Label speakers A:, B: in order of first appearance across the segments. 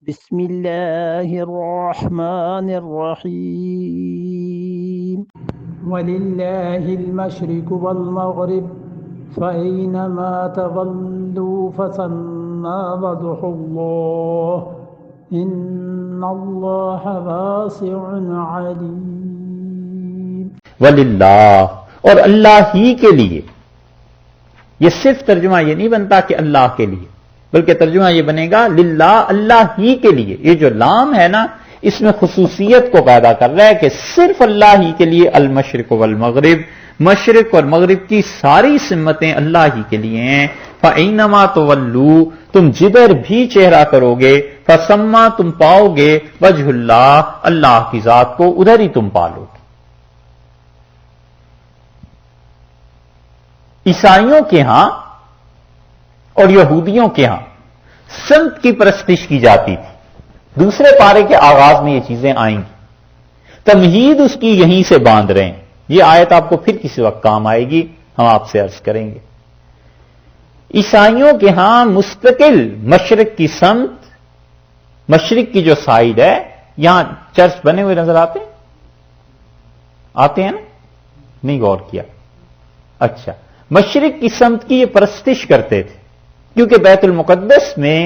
A: بسم اللہ الرحمن الرحیم وَلِلَّهِ الْمَشْرِقُ وَالْمَغْرِبُ فَأَيْنَمَا تَوَلُّوا فَثَمَّ وَجْهُ اللَّهِ إِنَّ اللَّهَ وَاسِعٌ عَلِيمٌ۔
B: وَلِلَّهِ، اور اللہ ہی کے لیے۔ یہ صرف ترجمہ یہ نہیں بنتا کہ اللہ کے لیے، بلکہ ترجمہ یہ بنے گا للہ، اللہ ہی کے لیے۔ یہ جو لام ہے نا، اس میں خصوصیت کو پیدا کر رہا ہے کہ صرف اللہ ہی کے لیے المشرق والمغرب، مشرق اور مغرب کی ساری سمتیں اللہ ہی کے لیے ہیں۔ فَإِنَّمَا تُوَلُّوا، تم جدھر بھی چہرہ کرو گے، فَثَمَّ، تم پاؤ گے، وجہ اللہ، اللہ کی ذات کو ادھر ہی تم پالو گے۔ عیسائیوں کے ہاں اور یہودیوں کے ہاں سمت کی پرستش کی جاتی تھی۔ دوسرے پارے کے آغاز میں یہ چیزیں آئیں گی، تمہید اس کی یہیں سے باندھ رہے ہیں۔ یہ آیت آپ کو پھر کسی وقت کام آئے گی، ہم آپ سے عرض کریں گے۔ عیسائیوں کے ہاں مستقل مشرق کی سمت، مشرق کی جو سائڈ ہے، یہاں چرچ بنے ہوئے نظر آتے ہیں نا؟ نہیں غور کیا؟ اچھا، مشرق کی سمت کی یہ پرستش کرتے تھے، کیونکہ بیت المقدس میں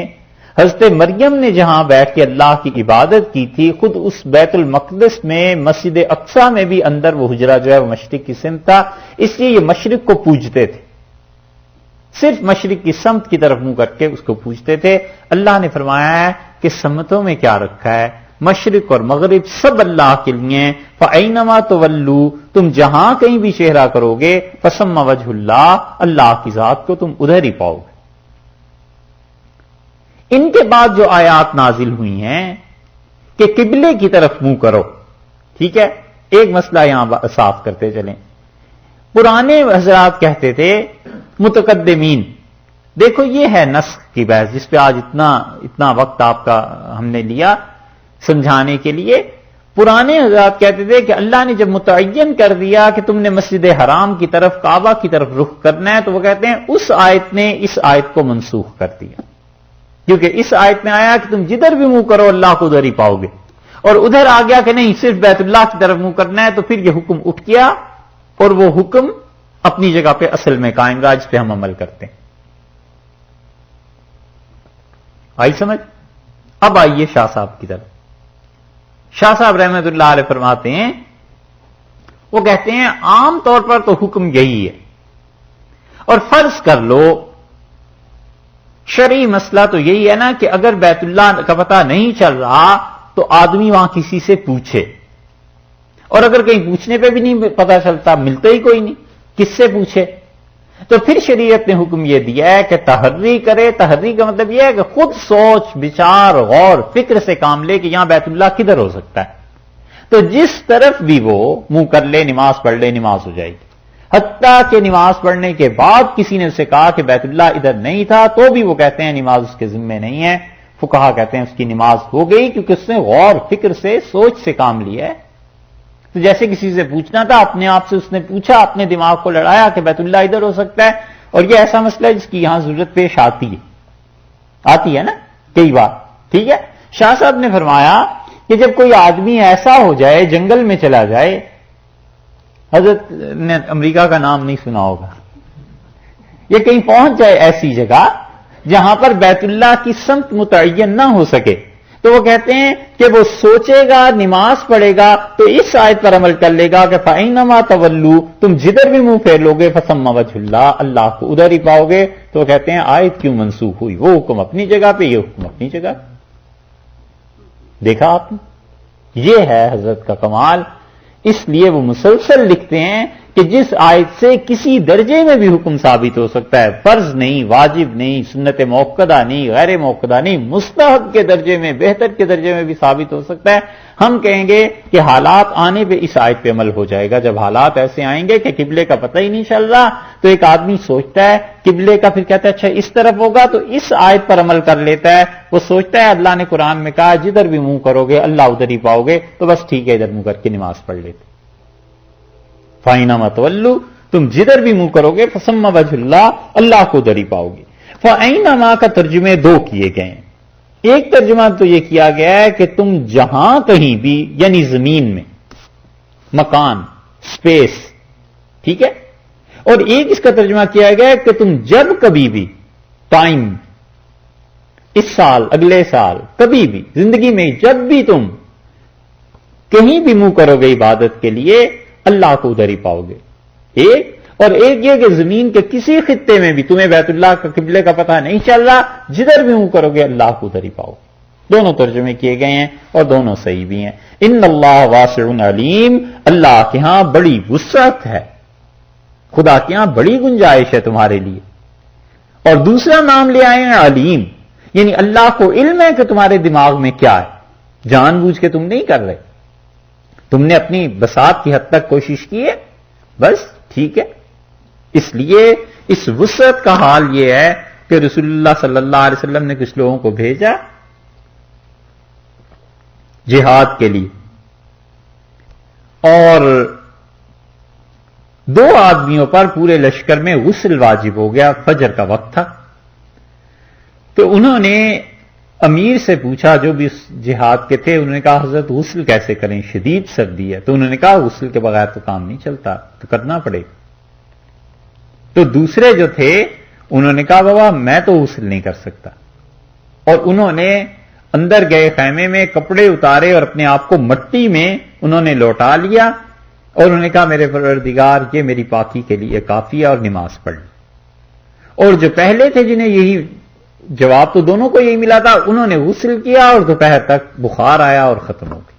B: حضرت مریم نے جہاں بیٹھ کے اللہ کی عبادت کی تھی، خود اس بیت المقدس میں مسجد اقصی میں بھی اندر وہ حجرہ جو ہے وہ مشرق کی سمت تھا، اس لیے یہ مشرق کو پوجتے تھے، صرف مشرق کی سمت کی طرف منہ کر کے اس کو پوجتے تھے۔ اللہ نے فرمایا ہے کہ سمتوں میں کیا رکھا ہے، مشرق اور مغرب سب اللہ کے لیے۔ فَأَيْنَمَا تُوَلُّوا، تم جہاں کہیں بھی چہرہ کرو گے، فَثَمَّ وَجْهُ اللَّهِ، اللہ کی ذات کو تم ادھر ہی پاؤ گے۔ ان کے بعد جو آیات نازل ہوئی ہیں کہ قبلے کی طرف منہ کرو، ٹھیک ہے، ایک مسئلہ یہاں صاف کرتے چلیں۔ پرانے حضرات کہتے تھے متقدمین، دیکھو یہ ہے نسخ کی بحث جس پہ آج اتنا وقت آپ کا ہم نے لیا سمجھانے کے لیے۔ پرانے حضرات کہتے تھے کہ اللہ نے جب متعین کر دیا کہ تم نے مسجد حرام کی طرف، کعبہ کی طرف رخ کرنا ہے، تو وہ کہتے ہیں اس آیت نے اس آیت کو منسوخ کر دیا، کیونکہ اس آیت میں آیا کہ تم جدھر بھی منہ کرو اللہ کو ادھر ہی پاؤ گے، اور ادھر آ گیا کہ نہیں صرف بیت اللہ کی طرف منہ کرنا ہے، تو پھر یہ حکم اٹھ گیا، اور وہ حکم اپنی جگہ پہ اصل میں قائم رہا، جس پہ ہم عمل کرتے ہیں۔ آئی سمجھ؟ اب آئیے شاہ صاحب کی طرف۔ شاہ صاحب رحمت اللہ علیہ فرماتے ہیں، وہ کہتے ہیں عام طور پر تو حکم یہی ہے، اور فرض کر لو شرعی مسئلہ تو یہی ہے نا کہ اگر بیت اللہ کا پتہ نہیں چل رہا تو آدمی وہاں کسی سے پوچھے، اور اگر کہیں پوچھنے پہ بھی نہیں پتہ چلتا، ملتا ہی کوئی نہیں، کس سے پوچھے؟ تو پھر شریعت نے حکم یہ دیا ہے کہ تحری کرے۔ تحری کا مطلب یہ ہے کہ خود سوچ بچار غور فکر سے کام لے کہ یہاں بیت اللہ کدھر ہو سکتا ہے، تو جس طرف بھی وہ منہ کر لے، نماز پڑھ لے، نماز ہو جائے گی۔ حتیٰ کہ نماز پڑھنے کے بعد کسی نے اسے کہا کہ بیت اللہ ادھر نہیں تھا، تو بھی وہ کہتے ہیں نماز اس کے ذمے نہیں ہے، فقہا کہتے ہیں اس کی نماز ہو گئی، کیونکہ اس نے غور فکر سے سوچ سے کام لیا ہے۔ تو جیسے کسی سے پوچھنا تھا، اپنے آپ سے اس نے پوچھا، اپنے دماغ کو لڑایا کہ بیت اللہ ادھر ہو سکتا ہے، اور یہ ایسا مسئلہ ہے جس کی یہاں ضرورت پیش آتی ہے نا کئی بار، ٹھیک ہے۔ شاہ صاحب نے فرمایا کہ جب کوئی آدمی ایسا ہو جائے، جنگل میں چلا جائے، حضرت نے امریکہ کا نام نہیں سنا ہوگا، یہ کہیں پہنچ جائے ایسی جگہ جہاں پر بیت اللہ کی سمت متعین نہ ہو سکے، تو وہ کہتے ہیں کہ وہ سوچے گا، نماز پڑھے گا، تو اس آیت پر عمل کر لے گا کہ فَإِنَّمَا تَوَلُّوا، تم جدھر بھی منہ پھیر لو گے، فَثَمَّ وَجْهُ اللَّهِ، اللہ کو ادھر ہی پاؤ گے۔ تو وہ کہتے ہیں آیت کیوں منسوخ ہوئی؟ وہ حکم اپنی جگہ پہ، یہ حکم اپنی جگہ پہ۔ دیکھا آپ نے، یہ ہے حضرت کا کمال۔ اس لیے وہ مسلسل لکھتے ہیں کہ جس آیت سے کسی درجے میں بھی حکم ثابت ہو سکتا ہے، فرض نہیں، واجب نہیں، سنت موقدہ نہیں، غیر موقدہ نہیں، مستحب کے درجے میں، بہتر کے درجے میں بھی ثابت ہو سکتا ہے، ہم کہیں گے کہ حالات آنے پہ اس آیت پہ عمل ہو جائے گا۔ جب حالات ایسے آئیں گے کہ قبلے کا پتہ ہی نہیں چل رہا، تو ایک آدمی سوچتا ہے قبلے کا، پھر کہتا ہے اچھا اس طرف ہوگا، تو اس آیت پر عمل کر لیتا ہے۔ وہ سوچتا ہے اللہ نے قرآن میں کہا جدھر بھی منہ کرو گے اللہ ادھر ہی پاؤ گے، تو بس ٹھیک ہے ادھر منہ کر کے نماز پڑھ لیتے۔ فَأَيْنَمَا تُوَلُّوا، تم جدھر بھی منہ کرو گے، فَثَمَّ وَجْهُ اللَّهِ، اللہ کو ادھر ہی پاؤ گے۔ فَأَيْنَمَا کا ترجمے دو کیے گئے ہیں، ایک ترجمہ تو یہ کیا گیا ہے کہ تم جہاں کہیں بھی، یعنی زمین میں، مکان، سپیس، ٹھیک ہے، اور ایک اس کا ترجمہ کیا گیا ہے کہ تم جب کبھی بھی، ٹائم، اس سال، اگلے سال، کبھی بھی زندگی میں جب بھی تم کہیں بھی منہ کرو گے عبادت کے لیے، اللہ کو ادھر ہی پاؤ گے. ایک اور ایک یہ کہ زمین کے کسی خطے میں بھی تمہیں بیت اللہ کا قبلے کا پتہ نہیں چل رہا، جدھر بھی منہ کرو گے اللہ کو ادھر ہی پاؤ گے. دونوں ترجمے کیے گئے ہیں اور دونوں صحیح بھی ہیں. ان اللہ واسع علیم، اللہ کے ہاں بڑی وسعت ہے، خدا کے ہاں بڑی گنجائش ہے تمہارے لیے. اور دوسرا نام لے آئے ہیں علیم، یعنی اللہ کو علم ہے کہ تمہارے دماغ میں کیا ہے، جان بوجھ کے تم نہیں کر رہے، تم نے اپنی بساط کی حد تک کوشش کی ہے، بس ٹھیک ہے. اس لیے اس وسعت کا حال یہ ہے کہ رسول اللہ صلی اللہ علیہ وسلم نے کچھ لوگوں کو بھیجا جہاد کے لیے، اور 2 آدمیوں پر پورے لشکر میں غسل واجب ہو گیا، فجر کا وقت تھا. تو انہوں نے امیر سے پوچھا، جو بھی اس جہاد کے تھے، انہوں نے کہا حضرت غسل کیسے کریں، شدید سردی ہے. تو انہوں نے کہا غسل کے بغیر تو کام نہیں چلتا، تو کرنا پڑے گا. تو دوسرے جو تھے انہوں نے کہا بابا میں تو غسل نہیں کر سکتا، اور انہوں نے اندر گئے خیمے میں، کپڑے اتارے اور اپنے آپ کو مٹی میں انہوں نے لوٹا لیا، اور انہوں نے کہا میرے پروردگار یہ میری پاکی کے لیے کافی ہے، اور نماز پڑھ لی. اور جو پہلے تھے جنہیں یہی جواب تو دونوں کو یہی ملا تھا، انہوں نے غسل کیا اور دوپہر تک بخار آیا اور ختم ہو گئی.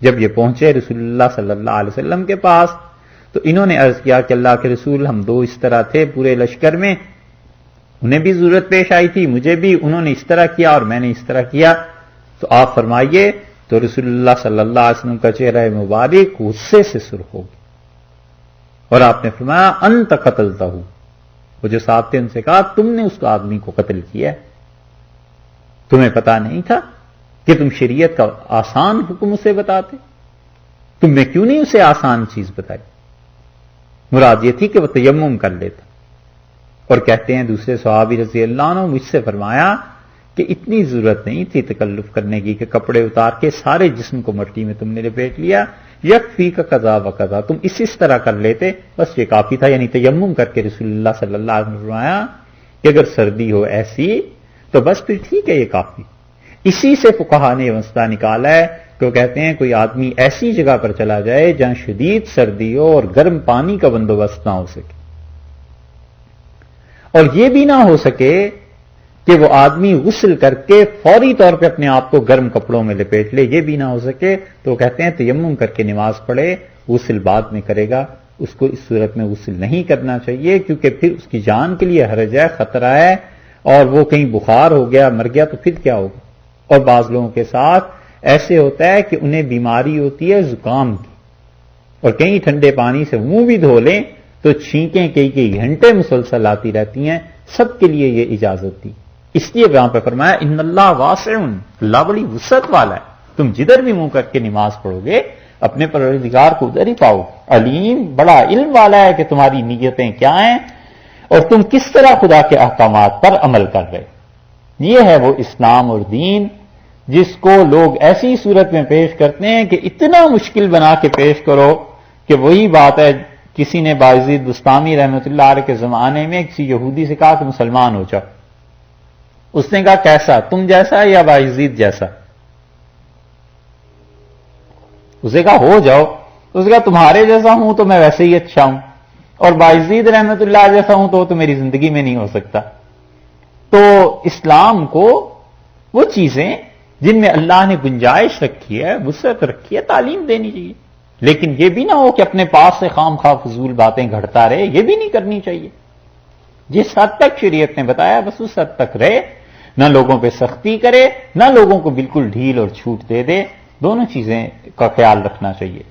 B: جب یہ پہنچے رسول اللہ صلی اللہ علیہ وسلم کے پاس تو انہوں نے عرض کیا کہ اللہ کے رسول ہم 2 اس طرح تھے پورے لشکر میں، انہیں بھی ضرورت پیش آئی تھی، مجھے بھی، انہوں نے اس طرح کیا اور میں نے اس طرح کیا، تو آپ فرمائیے. تو رسول اللہ صلی اللہ علیہ وسلم کا چہرہ مبارک غصے سے سرخ ہو گیا، اور آپ نے فرمایا انت قتلتہ، وہ جو صاحب تھے ان سے کہا تم نے اس آدمی کو قتل کیا، تمہیں پتا نہیں تھا کہ تم شریعت کا آسان حکم اسے بتاتے، تم نے کیوں نہیں اسے آسان چیز بتائی؟ مراد یہ تھی کہ وہ تیمم کر لیتا. اور کہتے ہیں دوسرے صحابی رضی اللہ عنہ مجھ سے فرمایا کہ اتنی ضرورت نہیں تھی تکلف کرنے کی کہ کپڑے اتار کے سارے جسم کو مٹی میں تم نے لپیٹ لیا، یکفی کا قضا و قضا، تم اس طرح کر لیتے بس یہ کافی تھا. یعنی تیمم کر کے رسول اللہ صلی اللہ علیہ وسلم نے فرمایا کہ اگر سردی ہو ایسی تو بس پھر ٹھیک ہے یہ کافی. اسی سے فقہا نے یہ مسئلہ نکالا ہے کہ وہ کہتے ہیں کوئی آدمی ایسی جگہ پر چلا جائے جہاں شدید سردی ہو اور گرم پانی کا بندوبست نہ ہو سکے، اور یہ بھی نہ ہو سکے کہ وہ آدمی غسل کر کے فوری طور پہ اپنے آپ کو گرم کپڑوں میں لپیٹ لے، یہ بھی نہ ہو سکے تو وہ کہتے ہیں تیمم کر کے نماز پڑھے، غسل بعد میں کرے گا. اس کو اس صورت میں غسل نہیں کرنا چاہیے کیونکہ پھر اس کی جان کے لیے حرج ہے، خطرہ ہے، اور وہ کہیں بخار ہو گیا مر گیا تو پھر کیا ہوگا. اور بعض لوگوں کے ساتھ ایسے ہوتا ہے کہ انہیں بیماری ہوتی ہے زکام کی، اور کہیں ٹھنڈے پانی سے منہ بھی دھو لیں تو چھینکیں کئی گھنٹے مسلسل آتی رہتی ہیں. سب کے لیے یہ اجازت دی. اس لیے یہاں پہ فرمایا ان اللہ واسع، اللہ بڑی وسعت والا ہے، تم جدھر بھی منہ کر کے نماز پڑھو گے اپنے پروردگار کو ادھر ہی پاؤ. علیم، بڑا علم والا ہے کہ تمہاری نیتیں کیا ہیں اور تم کس طرح خدا کے احکامات پر عمل کر رہے. یہ ہے وہ اسلام اور دین جس کو لوگ ایسی صورت میں پیش کرتے ہیں کہ اتنا مشکل بنا کے پیش کرو کہ وہی بات ہے. کسی نے بایزید بستامی رحمۃ اللہ علیہ کے زمانے میں کسی یہودی سے کہا کہ مسلمان ہو جاؤ. اس نے کہا کیسا، تم جیسا یا بایزید جیسا؟ اسے کہا ہو جاؤ. اس نے کہا تمہارے جیسا ہوں تو میں ویسے ہی اچھا ہوں، اور بایزید رحمۃ اللہ جیسا ہوں تو میری زندگی میں نہیں ہو سکتا. تو اسلام کو وہ چیزیں جن میں اللہ نے گنجائش رکھی ہے، وسعت رکھی ہے، تعلیم دینی چاہیے. لیکن یہ بھی نہ ہو کہ اپنے پاس سے خام خواہ فضول باتیں گھڑتا رہے، یہ بھی نہیں کرنی چاہیے. جس حد تک شریعت نے بتایا بس اس حد تک رہے، نہ لوگوں پہ سختی کرے، نہ لوگوں کو بالکل ڈھیل اور چھوٹ دے دے. دونوں چیزیں کا خیال رکھنا چاہیے.